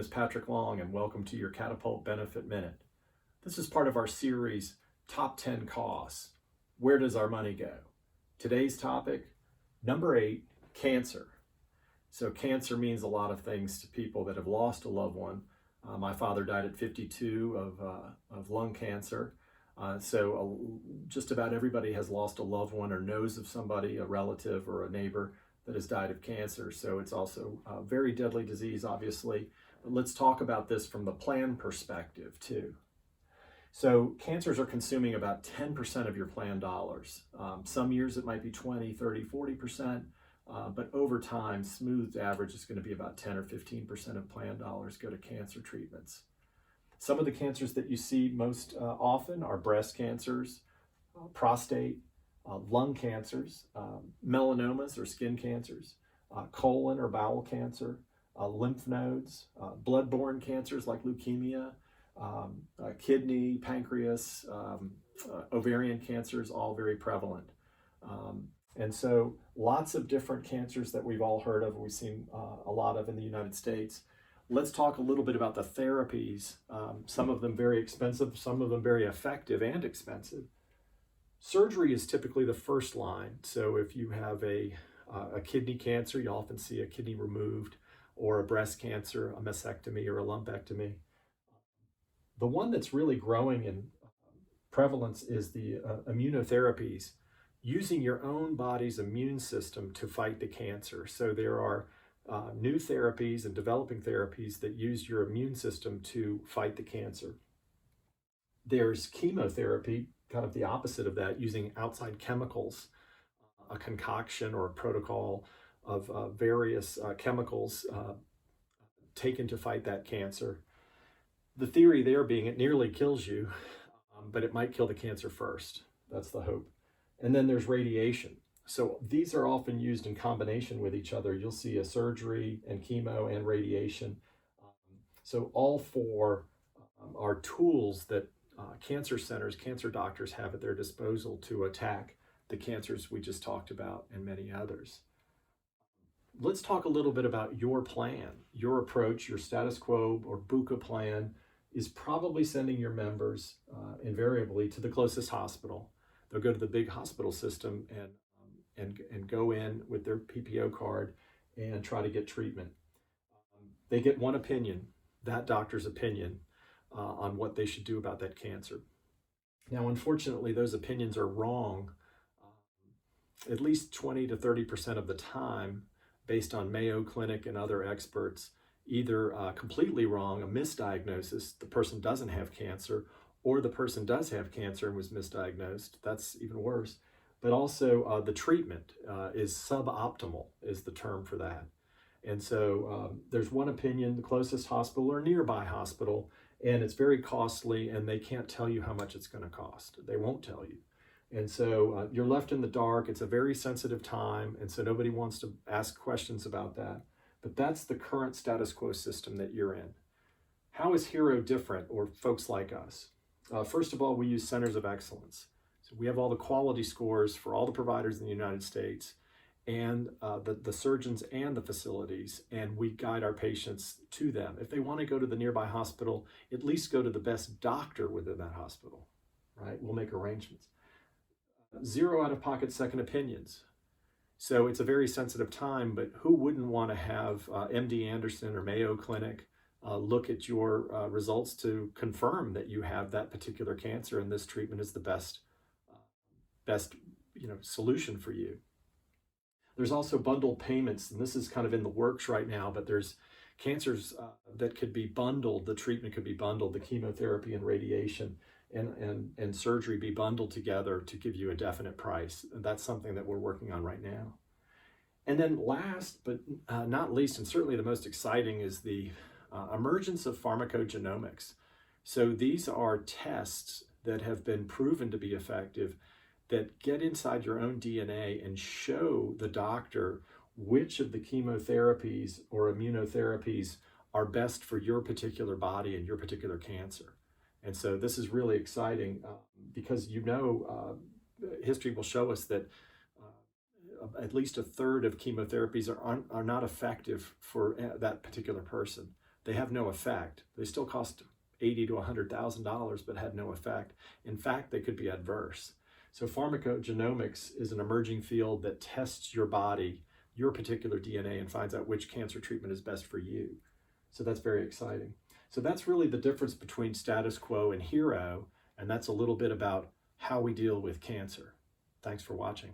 is Patrick Long, and welcome to your Catapult Benefit Minute. This is part of our series, Top 10 Costs. Where does our money go? Today's topic, number 8, cancer. So cancer means a lot of things to people that have lost a loved one. My father died at 52 of lung cancer. Just about everybody has lost a loved one or knows of somebody, a relative or a neighbor, that has died of cancer. So it's also a very deadly disease, obviously. But let's talk about this from the plan perspective too. So cancers are consuming about 10% of your plan dollars. Some years it might be 20, 30, 40%, but over time, smoothed average is going to be about 10 or 15% of plan dollars go to cancer treatments. Some of the cancers that you see most often are breast cancers, prostate, lung cancers, melanomas or skin cancers, colon or bowel cancer, lymph nodes, blood-borne cancers like leukemia, kidney, pancreas, ovarian cancers, all very prevalent. And so lots of different cancers that we've all heard of, we've seen a lot of in the United States. Let's talk a little bit about the therapies, some of them very expensive, some of them very effective and expensive. Surgery is typically the first line. So if you have a kidney cancer, you often see a kidney removed, or a breast cancer, a mastectomy or a lumpectomy. The one that's really growing in prevalence is the immunotherapies, using your own body's immune system to fight the cancer. So there are new therapies and developing therapies that use your immune system to fight the cancer. There's chemotherapy, kind of the opposite of that, using outside chemicals, a concoction or a protocol of various chemicals taken to fight that cancer. The theory there being it nearly kills you, but it might kill the cancer first. That's the hope. And then there's radiation. So these are often used in combination with each other. You'll see a surgery and chemo and radiation. So all four are tools that cancer centers, cancer doctors have at their disposal to attack the cancers we just talked about and many others. Let's talk a little bit about your plan. Your approach, your status quo or BUCA plan is probably sending your members invariably to the closest hospital. They'll go to the big hospital system and go in with their PPO card and try to get treatment. They get one opinion, that doctor's opinion, on what they should do about that cancer. Now, unfortunately, those opinions are wrong at least 20 to 30% of the time, based on Mayo Clinic and other experts, either completely wrong, a misdiagnosis, the person doesn't have cancer, or the person does have cancer and was misdiagnosed. That's even worse. But also the treatment is suboptimal, is the term for that. And so there's one opinion, the closest hospital or nearby hospital, and it's very costly, and they can't tell you how much it's going to cost. They won't tell you. And so you're left in the dark. It's a very sensitive time, and so nobody wants to ask questions about that. But that's the current status quo system that you're in. How is HERO different, or folks like us? First of all, we use centers of excellence. So we have all the quality scores for all the providers in the United States, and the surgeons and the facilities, and we guide our patients to them. If they want to go to the nearby hospital, at least go to the best doctor within that hospital, right? We'll make arrangements. 0 out-of-pocket second opinions. So it's a very sensitive time, but who wouldn't want to have MD Anderson or Mayo Clinic look at your results to confirm that you have that particular cancer and this treatment is the best solution for you. There's also bundled payments, and this is kind of in the works right now, but there's cancers that could be bundled, the treatment could be bundled, the chemotherapy and radiation and surgery be bundled together to give you a definite price. And that's something that we're working on right now. And then last but not least, and certainly the most exciting, is the emergence of pharmacogenomics. So these are tests that have been proven to be effective that get inside your own DNA and show the doctor which of the chemotherapies or immunotherapies are best for your particular body and your particular cancer. And so this is really exciting because history will show us that at least a third of chemotherapies are not effective for that particular person. they have no effect. They still cost $80,000 to $100,000, but had no effect. In fact, they could be adverse. So pharmacogenomics is an emerging field that tests your body, your particular DNA, and finds out which cancer treatment is best for you. So that's very exciting. So that's really the difference between status quo and hero, and that's a little bit about how we deal with cancer. Thanks for watching.